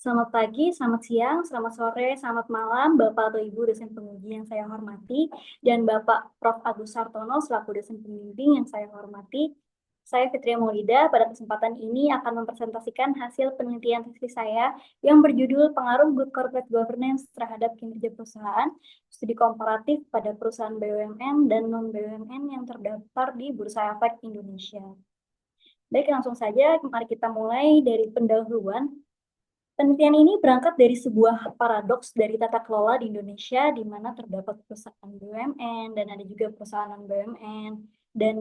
Selamat pagi, selamat siang, selamat sore, selamat malam, Bapak atau Ibu dosen penguji yang saya hormati, dan Bapak Prof. Agus Sartono selaku dosen pembimbing yang saya hormati. Saya Fitria Maulida, pada kesempatan ini akan mempresentasikan hasil penelitian tesis saya yang berjudul Pengaruh Good Corporate Governance terhadap kinerja perusahaan, studi komparatif pada perusahaan BUMN dan non-BUMN yang terdaftar di Bursa Efek Indonesia. Baik, langsung saja, mari kita mulai dari pendahuluan. Penelitian ini berangkat dari sebuah paradoks dari tata kelola di Indonesia, di mana terdapat perusahaan BUMN dan ada juga perusahaan non-BUMN. Dan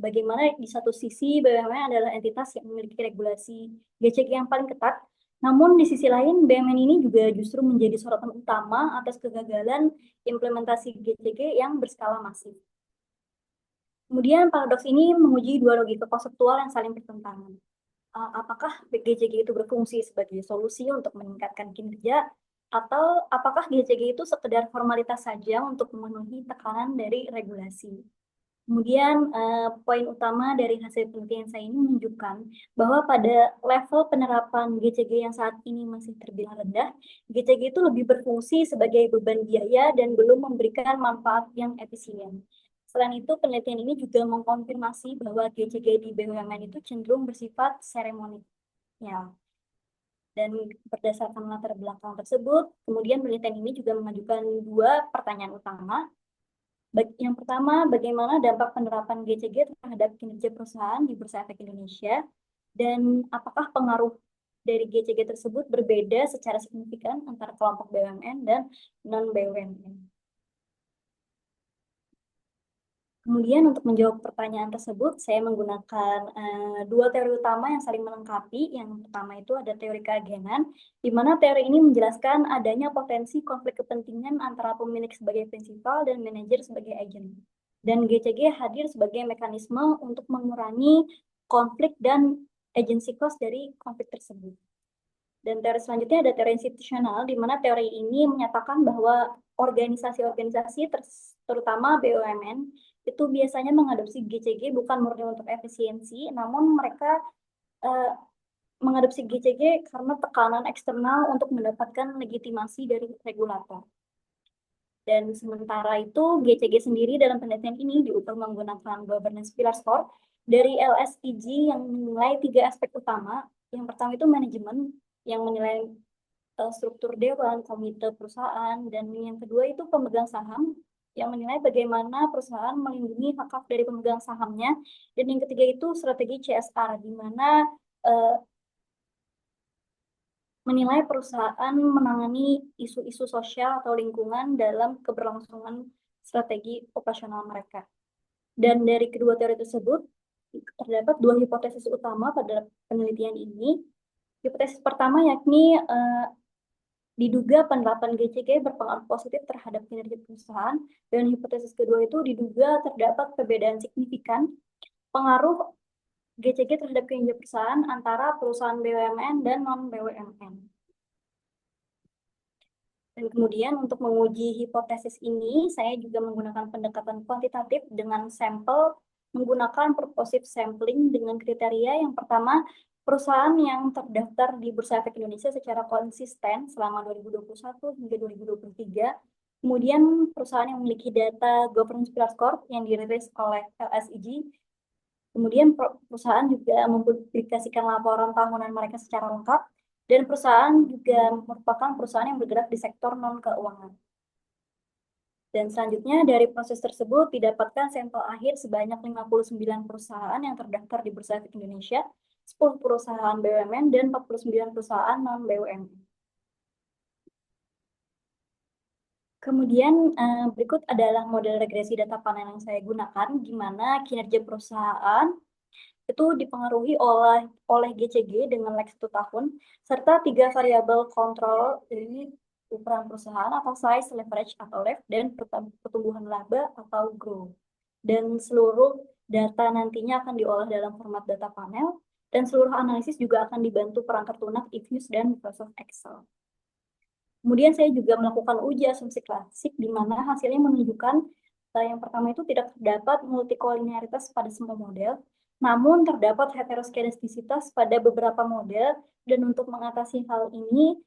bagaimana di satu sisi BUMN adalah entitas yang memiliki regulasi GCG yang paling ketat, namun di sisi lain BUMN ini juga justru menjadi sorotan utama atas kegagalan implementasi GCG yang berskala masif. Kemudian paradoks ini menguji dua logika konseptual yang saling bertentangan. Apakah GCG itu berfungsi sebagai solusi untuk meningkatkan kinerja, atau apakah GCG itu sekedar formalitas saja untuk memenuhi tekanan dari regulasi? Kemudian, poin utama dari hasil penelitian saya ini menunjukkan bahwa pada level penerapan GCG yang saat ini masih terbilang rendah, GCG itu lebih berfungsi sebagai beban biaya dan belum memberikan manfaat yang efisien. Selain itu, penelitian ini juga mengkonfirmasi bahwa GCG di BUMN itu cenderung bersifat seremonial. Dan berdasarkan latar belakang tersebut, kemudian penelitian ini juga mengajukan dua pertanyaan utama. Yang pertama, bagaimana dampak penerapan GCG terhadap kinerja perusahaan di Bursa Efek Indonesia, dan apakah pengaruh dari GCG tersebut berbeda secara signifikan antara kelompok BUMN dan non-BUMN. Kemudian untuk menjawab pertanyaan tersebut, saya menggunakan dua teori utama yang saling melengkapi. Yang pertama itu ada teori keagenan, di mana teori ini menjelaskan adanya potensi konflik kepentingan antara pemilik sebagai prinsipal dan manajer sebagai agen. Dan GCG hadir sebagai mekanisme untuk mengurangi konflik dan agency cost dari konflik tersebut. Dan teori selanjutnya ada teori institusional, di mana teori ini menyatakan bahwa organisasi-organisasi terutama BUMN itu biasanya mengadopsi GCG bukan murni untuk efisiensi, namun mereka mengadopsi GCG karena tekanan eksternal untuk mendapatkan legitimasi dari regulator. Dan sementara itu, GCG sendiri dalam penelitian ini diukur menggunakan governance pillar score dari LSEG yang menilai tiga aspek utama. Yang pertama itu manajemen, yang menilai struktur dewan, komite perusahaan, dan yang kedua itu pemegang saham, yang menilai bagaimana perusahaan melindungi hak-hak dari pemegang sahamnya, dan yang ketiga itu strategi CSR, di mana menilai perusahaan menangani isu-isu sosial atau lingkungan dalam keberlangsungan strategi operasional mereka. Dan dari kedua teori tersebut, terdapat dua hipotesis utama pada penelitian ini. Hipotesis pertama yakni diduga penerapan GCG berpengaruh positif terhadap kinerja perusahaan, dan hipotesis kedua itu diduga terdapat perbedaan signifikan pengaruh GCG terhadap kinerja perusahaan antara perusahaan BUMN dan non-BUMN. Dan kemudian untuk menguji hipotesis ini, saya juga menggunakan pendekatan kuantitatif dengan sampel, menggunakan purposive sampling dengan kriteria yang pertama, perusahaan yang terdaftar di Bursa Efek Indonesia secara konsisten selama 2021 hingga 2023. Kemudian perusahaan yang memiliki data governance pillar score yang dirilis oleh LSEG. Kemudian perusahaan juga mempublikasikan laporan tahunan mereka secara lengkap. Dan perusahaan juga merupakan perusahaan yang bergerak di sektor non-keuangan. Dan selanjutnya dari proses tersebut didapatkan sampel akhir sebanyak 59 perusahaan yang terdaftar di Bursa Efek Indonesia, 10 perusahaan BUMN, dan 49 perusahaan non-BUMN. Kemudian berikut adalah model regresi data panel yang saya gunakan, di mana kinerja perusahaan itu dipengaruhi oleh GCG dengan lag 1 tahun, serta 3 variabel kontrol dari ukuran perusahaan atau size, leverage atau left, dan pertumbuhan laba atau grow. Dan seluruh data nantinya akan diolah dalam format data panel, dan seluruh analisis juga akan dibantu perangkat lunak Ifuse dan Microsoft Excel. Kemudian saya juga melakukan uji asumsi klasik, di mana hasilnya menunjukkan yang pertama itu tidak terdapat multikolinearitas pada semua model, Namun terdapat heteroskedastisitas pada beberapa model dan untuk mengatasi hal ini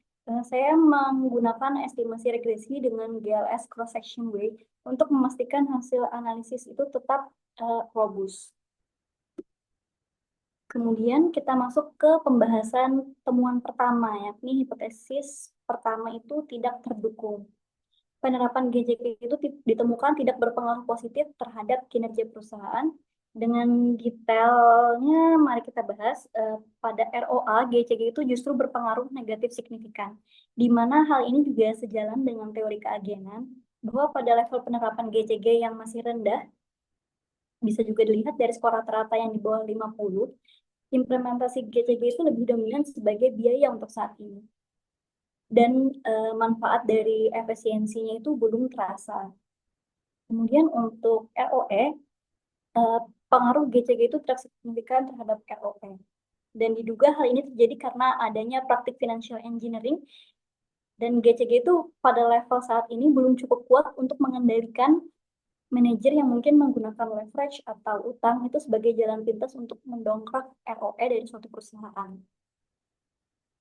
saya menggunakan estimasi regresi dengan GLS cross section way untuk memastikan hasil analisis itu tetap robust. Kemudian kita masuk ke pembahasan temuan pertama, yakni hipotesis pertama itu tidak terdukung. Penerapan GJG itu ditemukan tidak berpengaruh positif terhadap kinerja perusahaan. Dengan detailnya, mari kita bahas. Pada ROA, GCG itu justru berpengaruh negatif signifikan, di mana hal ini juga sejalan dengan teori keagenan, bahwa pada level penerapan GCG yang masih rendah, bisa juga dilihat dari skor rata-rata yang di bawah 50, implementasi GCG itu lebih dominan sebagai biaya untuk saat ini. Dan manfaat dari efisiensinya itu belum terasa. Kemudian untuk ROE, pengaruh GCG itu tidak signifikan terhadap ROE. Dan diduga hal ini terjadi karena adanya praktik financial engineering dan GCG itu pada level saat ini belum cukup kuat untuk mengendalikan manajer yang mungkin menggunakan leverage atau utang itu sebagai jalan pintas untuk mendongkrak ROE dari suatu perusahaan.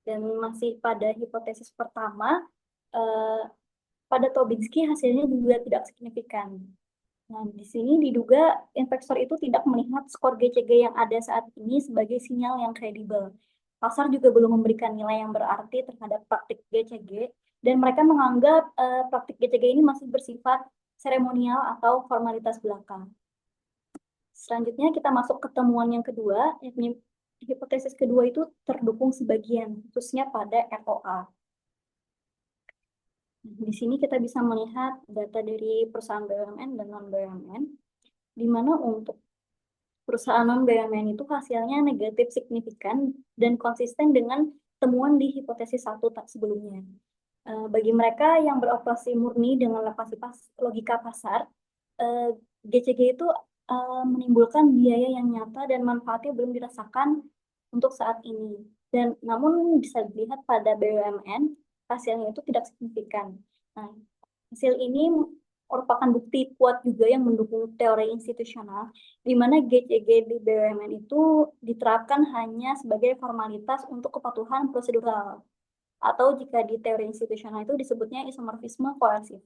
Dan masih pada hipotesis pertama, pada Tobinski hasilnya juga tidak signifikan. Nah, di sini diduga investor itu tidak melihat skor GCG yang ada saat ini sebagai sinyal yang kredibel. Pasar juga belum memberikan nilai yang berarti terhadap praktik GCG, dan mereka menganggap praktik GCG ini masih bersifat seremonial atau formalitas belaka. Selanjutnya kita masuk ke temuan yang kedua, yakni hipotesis kedua itu terdukung sebagian, khususnya pada ROA. Di sini kita bisa melihat data dari perusahaan BUMN dan non-BUMN, di mana untuk perusahaan non-BUMN itu hasilnya negatif signifikan dan konsisten dengan temuan di hipotesis satu sebelumnya. Bagi mereka yang beroperasi murni dengan logika pasar, GCG itu menimbulkan biaya yang nyata dan manfaatnya belum dirasakan untuk saat ini. Dan namun bisa dilihat pada BUMN, hasilnya itu tidak signifikan. Nah, hasil ini merupakan bukti kuat juga yang mendukung teori institusional, di mana GCG di BUMN itu diterapkan hanya sebagai formalitas untuk kepatuhan prosedural, atau jika di teori institusional itu disebutnya isomorfisme koersif,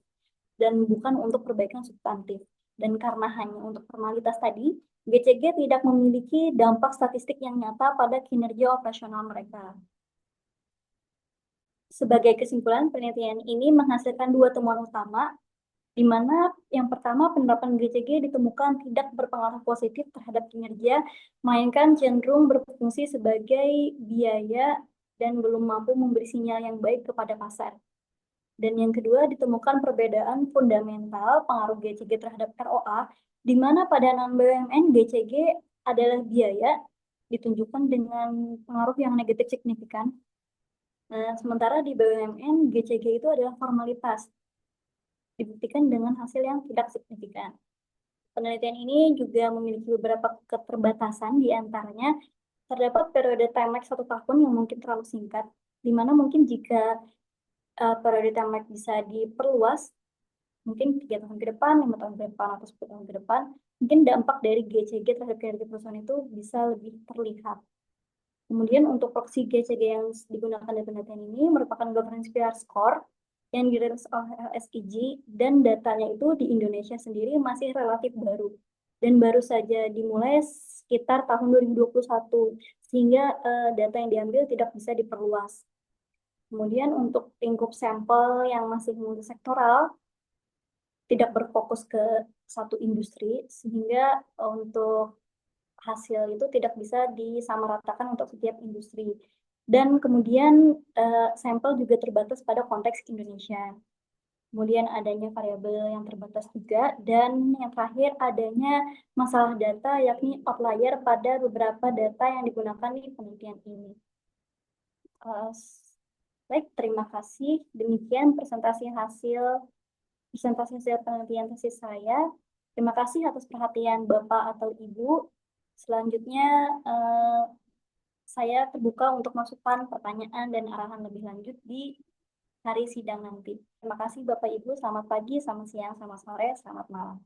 dan bukan untuk perbaikan substantif. Dan karena hanya untuk formalitas tadi, GCG tidak memiliki dampak statistik yang nyata pada kinerja operasional mereka. Sebagai kesimpulan, penelitian ini menghasilkan dua temuan utama, di mana yang pertama penerapan GCG ditemukan tidak berpengaruh positif terhadap kinerja, melainkan cenderung berfungsi sebagai biaya dan belum mampu memberi sinyal yang baik kepada pasar. Dan yang kedua, ditemukan perbedaan fundamental pengaruh GCG terhadap ROA, di mana pada non-BUMN GCG adalah biaya, ditunjukkan dengan pengaruh yang negatif signifikan. Nah, sementara di BUMN, GCG itu adalah formalitas, dibuktikan dengan hasil yang tidak signifikan. Penelitian ini juga memiliki beberapa keterbatasan, di antaranya terdapat periode timeline 1 tahun yang mungkin terlalu singkat, di mana mungkin jika periode timeline bisa diperluas, mungkin 3 tahun ke depan, 5 tahun ke depan, atau 10 tahun ke depan, mungkin dampak dari GCG terhadap kinerja perusahaan itu bisa lebih terlihat. Kemudian untuk proksi GCG yang digunakan di penelitian ini merupakan governance PR score yang dirilis oleh LSIG, dan datanya itu di Indonesia sendiri masih relatif baru dan baru saja dimulai sekitar tahun 2021, sehingga data yang diambil tidak bisa diperluas. Kemudian untuk lingkup sampel yang masih multisektoral, tidak berfokus ke satu industri, sehingga untuk hasil itu tidak bisa disamaratakan untuk setiap industri. Dan kemudian sampel juga terbatas pada konteks Indonesia. Kemudian adanya variabel yang terbatas juga, dan yang terakhir adanya masalah data yakni outlier pada beberapa data yang digunakan di penelitian ini. Baik, terima kasih. Demikian presentasi hasil penelitian tesis saya. Terima kasih atas perhatian Bapak atau Ibu. Selanjutnya, saya terbuka untuk masukan, pertanyaan, dan arahan lebih lanjut di hari sidang nanti. Terima kasih Bapak Ibu, selamat pagi, selamat siang, selamat sore, selamat malam.